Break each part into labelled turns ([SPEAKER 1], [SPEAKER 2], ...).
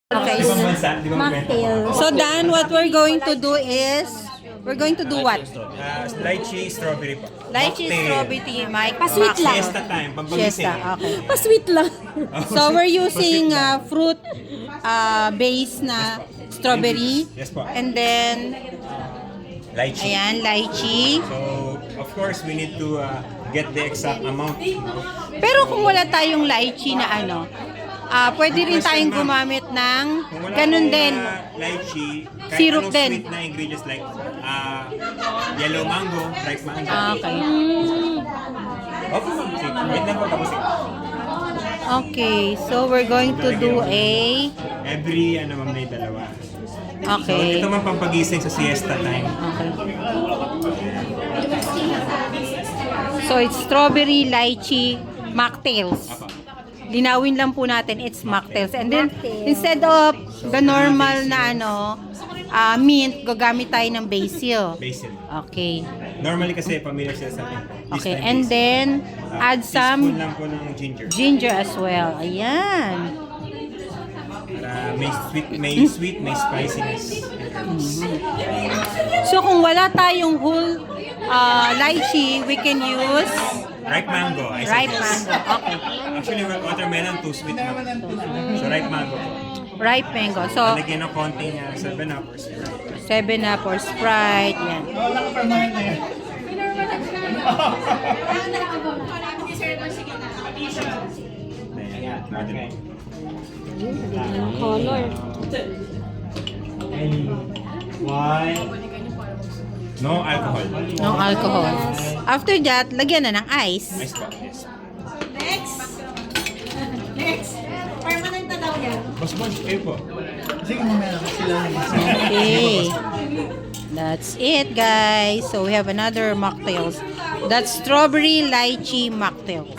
[SPEAKER 1] Okay.
[SPEAKER 2] Ibang bansa, di ba
[SPEAKER 3] Mocktail.
[SPEAKER 1] So Dan, what we're going to do is, we're going to do what?
[SPEAKER 2] Lychee strawberry po.
[SPEAKER 1] Lychee
[SPEAKER 2] Mocktail.
[SPEAKER 1] strawberry Mike.
[SPEAKER 3] Pa-sweet lang.
[SPEAKER 2] Siesta time, pampagising.
[SPEAKER 1] Siesta, okay.
[SPEAKER 3] Pa-sweet lang.
[SPEAKER 1] So we're using fruit base na strawberry.
[SPEAKER 2] Yes po.
[SPEAKER 1] And then,
[SPEAKER 2] Lychee.
[SPEAKER 1] ayan, lychee.
[SPEAKER 2] So, of course, we need to get the exact amount.
[SPEAKER 1] Pero kung wala tayong lychee na ano, pwede rin tayong gumamit ng
[SPEAKER 2] Kung wala
[SPEAKER 1] ganun
[SPEAKER 2] akong,
[SPEAKER 1] din.
[SPEAKER 2] lychee, kahit
[SPEAKER 1] Syrup
[SPEAKER 2] anong
[SPEAKER 1] din.
[SPEAKER 2] sweet na ingredients like yellow mango, ripe mango.
[SPEAKER 1] Okay.
[SPEAKER 2] Okay, sige. Wait lang po, tapos
[SPEAKER 1] Okay, so we're going to do a...
[SPEAKER 2] every, ma'am, may dalawa. So,
[SPEAKER 1] Okay.
[SPEAKER 2] ito man pampagising sa siesta time.
[SPEAKER 1] Okay. So it's strawberry lychee mocktails.
[SPEAKER 2] Apa.
[SPEAKER 1] Linawin lang po natin, it's mocktails. And then, instead of the normal na mint, gagamit tayo ng basil.
[SPEAKER 2] Basil.
[SPEAKER 1] Okay.
[SPEAKER 2] Normally kasi familiar sila sa atin. This
[SPEAKER 1] Okay,
[SPEAKER 2] time,
[SPEAKER 1] and
[SPEAKER 2] basil.
[SPEAKER 1] then, add
[SPEAKER 2] Teaspoon
[SPEAKER 1] some
[SPEAKER 2] lang po ng ginger.
[SPEAKER 1] ginger as well. Ayan.
[SPEAKER 2] Para may sweet, may spiciness.
[SPEAKER 1] So, kung wala tayong whole lychee, we can use
[SPEAKER 2] Ripe mango, I
[SPEAKER 1] ripe
[SPEAKER 2] suggest.
[SPEAKER 1] mango. Okay.
[SPEAKER 2] Actually, watermelon too sweet na. So, ripe mango po.
[SPEAKER 1] Ripe mango. So,
[SPEAKER 2] Lagyan ng konting 7-up or Sprite.
[SPEAKER 1] 7-Up or Sprite. Yan.
[SPEAKER 2] Ayan, pwede po.
[SPEAKER 3] Ang color.
[SPEAKER 2] No alcohol.
[SPEAKER 1] No alcohol. After that, lagyan na ng ice.
[SPEAKER 2] Ice po, yes.
[SPEAKER 3] Permanent na daw yan.
[SPEAKER 2] Boss Bunch, kayo po.
[SPEAKER 1] Okay. That's it, guys. So, we have another mocktails. That's strawberry lychee mocktails.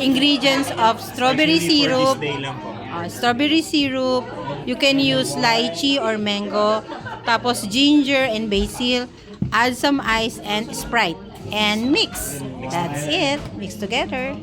[SPEAKER 1] Ingredients of strawberry
[SPEAKER 2] Actually, for
[SPEAKER 1] syrup.
[SPEAKER 2] this day lang po.
[SPEAKER 1] Strawberry syrup. You can use lychee or mango. Tapos ginger and basil. Add some ice and Sprite. And mix. That's it. Mix together.